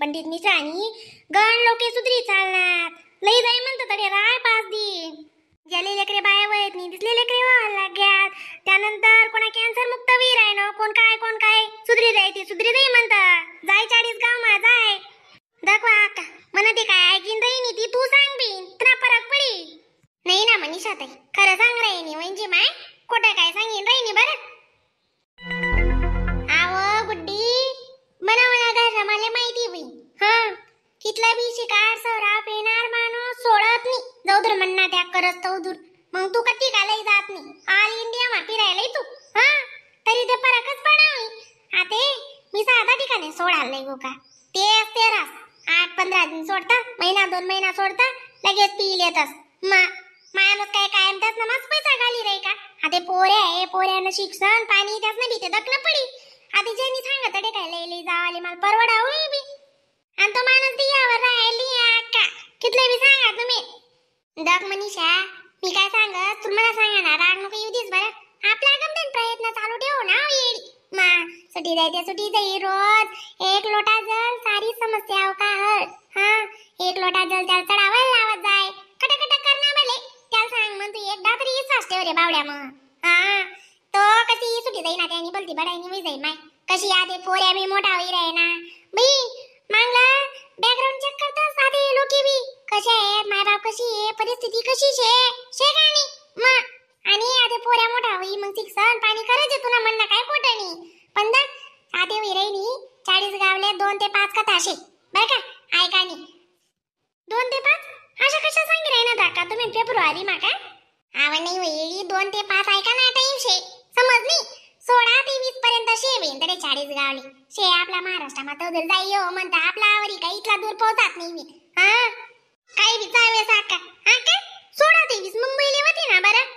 पंडित मिश्रानी गण लोके सुधरी चालणार लई जाई म्हणत तडे राय 5 दिन ज्याले लेकरे बाया वयत नाही दिसले लेकरे व्हायला लाग्यात. त्यानंतर कोणा कॅन्सर मुक्त वीर आहे ना कोण काय सुधरी जाई ते सुधरी जाई म्हणत जाय 40 गाव मा जाय दाखवा का म्हणते काय ऐकीन जाई नी ती तू सांग बिन तुला फरक पडी नाही ना मनीषा ताई खरं सांग रे नी म्हणजे माय खोटं काय सांगीन रे नी बरं. आव गुड्डी बनावना घर मला माहिती होई हां कितला बी शिकार सवरा पेणार माणूस सोडत नाही जाऊदर म्हणना त्या करत तौदूर मग तू कधी कालही जात नाही ऑल इंडिया मा फिरायला तू हां तरी ते फरकच पडावी. आते मी साधा ठिकाणी सोडायला गो का ते असते रास 8-15 दिन सोडता महिना 2 महिना सोडता लगेच पी लेतस माणूस काय कायम त्याच ना मस्त पैसा घाली रे का. आते पोरे आहे पोऱ्यानं शिक्षण पाणी त्याच ना भीते दखणं पडी आधी ज्यांनी सांगत अडे काय लई जावाले मला परवडा होई बी आणि तो माणूस दियावर राहिली का कितले बी सांगा तुम्ही दक मनीषा मी काय सांगत तुम्हाला सांगा ना राग नको येऊ देस बरं आपला गमतन प्रयत्न चालू ठेव ना येडी मा सुटी जायते सुटी जाई रोज 1 लोटा जल सारी समस्या का हर हां 1 लोटा जल त्याला चढावं लावत जाय कटकट करना भले त्याला सांग म्हणतो एकदा तरी विश्वास ठेव रे बावड्या मग हां तो कशी सुटी जाई ना त्यानी बोलती बडाईनी होई जाई माय कशी आदे पोऱ्या मी मोठा होई रे ना बी मांगला बॅकग्राऊंड चेक करता साधे लोके बी कसे आहेत माय बाप कशी आहे परिस्थिती कशी शे गाणी मग आणि आदे पोऱ्या मोठा होई मग शिक्षण पाणी करायचे तुला म्हणणं काय खोटं नाही पण साधे होई रे नी 40 गावले 2 ते 5 कथा शे बर का ऐका नी 2 ते 5 अशा कशा सांगी रे ना दाका तुम्ही फेब्रुवारी मा काय आव नाही होई 2 ते 5 ऐका ना टाइम शे समजली 16 ते 20 पर्यंत शेवेन तरी 40 गावले शे आपला महाराष्ट्रात तर जाई हो म्हणता आपला आवरी काही इतला दूर पोहोचत नाही मी हां काही बी जावे साका हां का 16 ते 20 मुंबईला होती ना बरं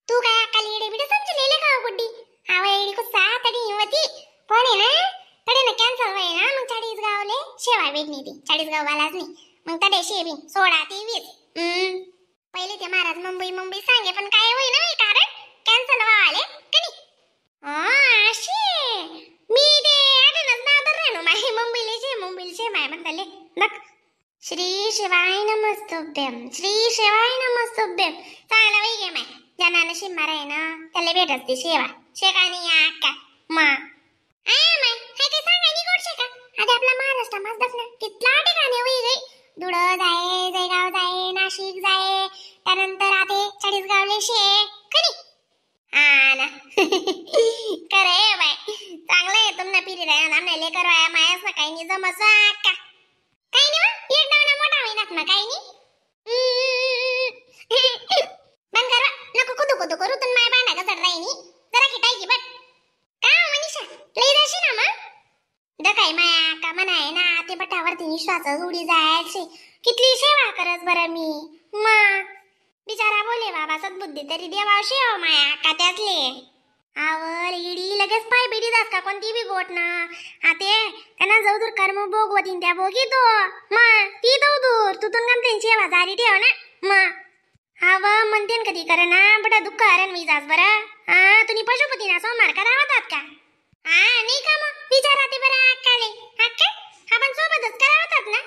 तू काय अक्का लेडे बिडे समजलेले का गुड्डी आव एडी को 7 तडी होती पण आहे ना तडे ना कॅन्सल होय ना मग 40 गावले शेवा भेटणी ती 40 गाव वालाच नाही मग तडे शेवी 16 ते 20 पहिले ते महाराज मुंबई सांगे पण काय होई ना कारण कॅन्सल व्हाले कनी अशी मी ते आठवणच ना तर राहणो माही मुंबईले माय म्हणताले नक श्री शिवाय नमस्तुभ्यम चांगला वई गे माय ज्यांना नशीब माराय ना त्याला भेटत ते शेवा शेकानी या का मा माय हाय काय सांगानी गोडशे का आधी आपला महाराष्ट्र मस्त ना कितला ठिकाणी वई गई दुड जाय जयगाव जाय नाशिक जाय त्यानंतर आते 40 गावले शे कनी ना करे बाय चांगलं आहे तुमना पिरी राय नामने लेकर वाया मायास ना काही नाही जमसा का काही नाही एक डावना मोठा होईनात ना काही नाही बंद कर नको कुदू करू तुम माय बांधा का चढ राईनी जरा खिटाई की बट का मनीषा लई जाशी ना मग दकाई माया का म्हणाय ना ते बटावरती विश्वास उडी जायचे कितली सेवा करस बरं मी मा बिचारा बोले बाबा सद्बुद्धी तरी देवा शेव माया का त्यातले आवल इडी लगेच पाय बिडी दास का कोणती बी गोट ना आते त्यांना जवदूर कर्म भोगवतीन त्या भोगी तो मा ती दौदूर तुतून गम त्यांची सेवा जारी ठेव ना मा आव म्हणतेन कधी कर ना बटा दुःख हरण मी जास बरं हां तुम्ही पशुपतीना सोमवार करावतात का नाही का मग विचारा ते बरं अक्काले अक्का आपण सोबतच करावतात ना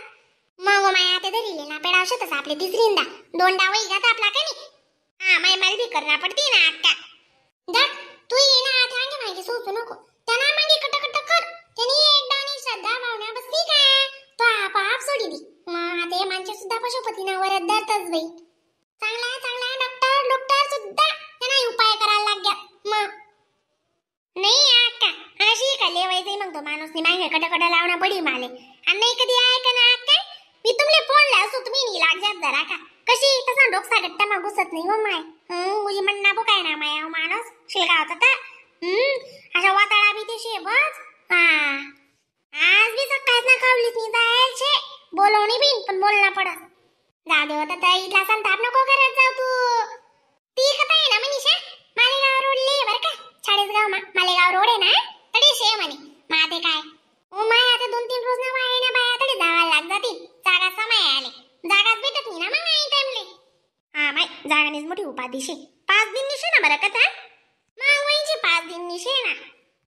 मग माया ते धरीले ना पेडावशतच आपले तिसरींदा 2 डावई घात आपला का नाही माय मला भी करना पडती ना अक्का दक तू ये ना आते आंगे मागे सोचू नको त्यांना मागे कटकट कर त्यांनी एक डावनी श्रद्धा भावना बसती का तो आप सोडी दी मग ते माणसे सुद्धा पशुपतीना वरद धरतच बाई चांगला डॉक्टर सुद्धा त्यांना उपाय करायला लाग्या मग नाही अक्का अशी का लेवायचंय मग तो माणूसनी मागे कटकट लावणं पडी माले आणि नाही कधी ऐका ना अक्का मी तुमले फोन लावसो तुम्ही नी लागजात जरा का कशी तसा डोकसा गट्टा मा घुसत नाही हो माय मुली म्हणना बो काय ना माया माणूस शिलगा होता ता अशा वाताळा बी ते शेबच आज बी सकाळच ना खावलीच नाही जायचे बोलवणी बिन पण बोलना पडत जाऊ दे होता तर इथला संताप नको करत जाऊ तू ती कथा आहे ना मनीषा मालेगाव रोडले बर का 40 गाव मालेगाव रोड आहे ना तडे शे म्हणे माते काय ओ माय आता 2-3 रोज ना मोठी उपाधी शे 5 दिन निशे ना बरं कथा मग वहीचे 5 दिन निशे ना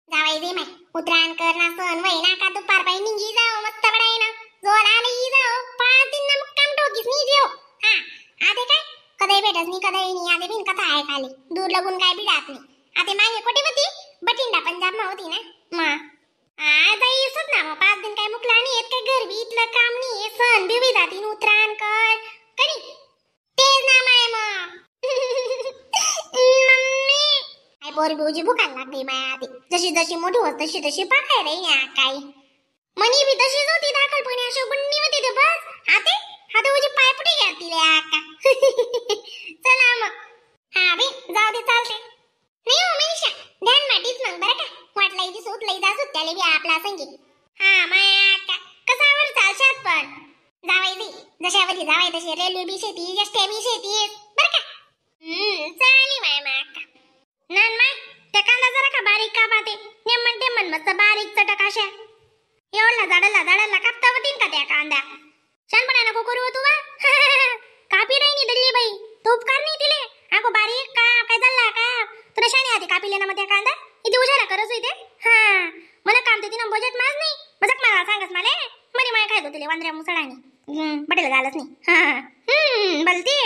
जावाई दे माय उतरायण करना सण वहिना का दुपार पाई निघी जाओ मस्त बडाई ना जोर आले ही जाओ 5 दिन ना मुक्काम ठोकीस नी जेव हा आते काय कदाई भेटस नी कदाई नी आते बिन कथा आहे खाली दूर लगून काय बिडात नी आते मागे कोठे होती बठिंडा पंजाब मा होती ना मग आता येसच ना मग 5 दिन काय मुकला नाही येत काय घर इथलं काम नाही सण बिवी जातीन उतरायण कर करी तेच ना माय मग मम्मी आई पोरी बिवजी भुकायला लागली माय आधी जशी जशी मोठी होत तशी तशी पाकाय रे या काही मनी बी तशीच होती दाखल पण अशी गुन्नी होती ते बस आते हाते उजी पाय पुढे घ्याती रे आका चला मग हा बी जाऊ दे चालते नाही हो मनीषा ध्यान माटीच मग बरं का वाटला इथे सूत लई जा सुट्याले बी आपला संगी हा माय आका कसावर चालशात पण जावाई दे जशावरी जावाई तशी रेल्वे बी शेती एसटी बी शेती बरं का चाली माय माका नान माय त्या कांदा जरा का बारीक कापाते नेमन टेमन मस्त बारीक चटक अशा एवढला झाडाला कापता होतीन का त्या कांदा शानपणा नको करू तू वा कापी नाही नी दिल्ली बाई तो उपकार नाही दिले आको बारीक का काय झाला का तुला शाने आधी कापीले ना मग त्या कांदा इथे उजाला करस इथे हा मला काम ते तिनं बजेट माज नाही मजाक मला सांगस मला मरी माय काय तुले वांद्र्या मुसळानी बटेल घालच नाही हा बलती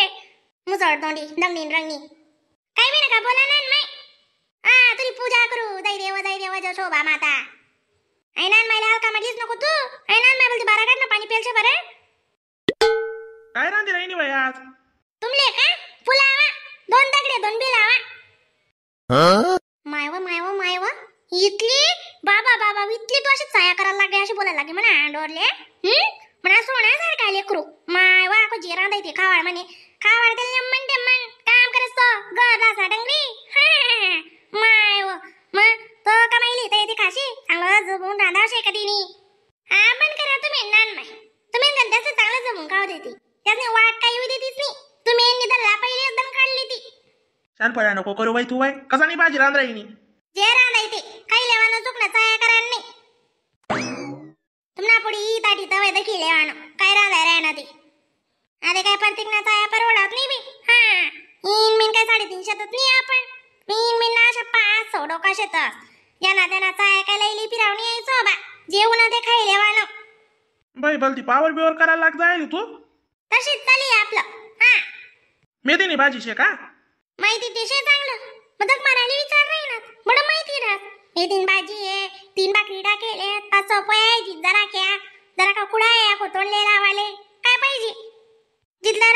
मुसळ तोंडी दंगणी रंगणी काय बी नका बोला ना माय तुझी पूजा करू दै देव जो शोभा माता ऐनान मायला हलका मधलीच नको तू ऐनान माय बोलते बारा काढ ना पाणी प्यायचे बरं काय रांधी राहिनी बाई आज तुमले का फुलावा 2 दगडे 2 बिलावा मायव इतली बाबा इतली तू अशी छाया करायला लागे अशी बोलायला लागे म्हणा अंडोरले म्हणा सोन्यासारखा लेकरू मायवा को जे रांधायते खावाळ म्हणे खावाळ त्याला म्हणते मन काम करस तो गरासा डंगरी मायव मग तो कमाईली तर येते खाशी चांगलं जमून रांधा असे कधीनी हा पण करा तुम्ही नान माय तुम्ही त्याचं चांगलं जमून खाऊ देते त्याने वाट काही येऊ देतीच नाही तुम्ही निदरला पहिले एकदम काढली ती शानपणा नको करू बाई तू बाई कसा नाही भाजी रांध राहिनी जे रांधायते काही लेवानं चुकण्याचा आहे करायला नाही तुम्हाला पुढे ताटी तवय दखी लेवानं काय रांधाय राहणार ते अरे काय प्रत्येकनाचा आहे परवडत नाही बी हा इन मिन काय 350 नाही आपण इन मिन ना अशा 500 डोका शेतस यांना त्यांना चाय काय लईली फिरावणी यायचो बा जेवण ते खाई लेवानं बाई बलती पावर बिवर करायला लाग जाईल तू तशीच चाली आपलं हा मेदीनी भाजी शे का माहिती देशे चांगलं मदक मारायला विचार नाही ना बडं माहिती राहत हे 3 भाजी आहे 3 भाकरी टाकेले 5 पोळ्या जरा का कुडा आहे को तोंडले लावाले काय पाहिजे जिथलं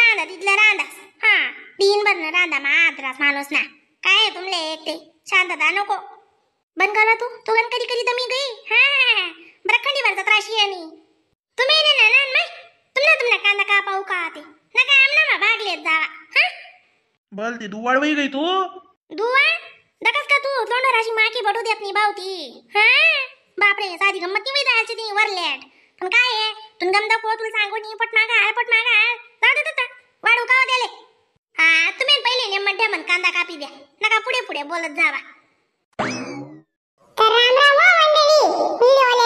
रांधा हा 3 भरणं रांधा मात्रास माणूस ना काय तुमले एकटे शांतता नको बंद करा तू गण कधी दमी गई हा ब्रखंडीवरचा त्राशी आणि तुम्ही रे ना नान माय तुमना कांदा का पाऊ का आते नका आमना मा भागलेत जावा हा बलती दुवाळ वई गई तू दुवा दकस का तू तोंड राशी माकी बडू दे अपनी बावती हा बापरे साधी गंमत नाही जायची ती वरलेट पण काय आहे तुन गमदा को तुला सांगू नी पट मागा जाऊ दे तता वाढू का देले हा तुम्ही पहिले नेममध्ये मन कांदा कापी द्या नका पुढे बोलत जावा तर राम राम मंडळी व्हिडिओ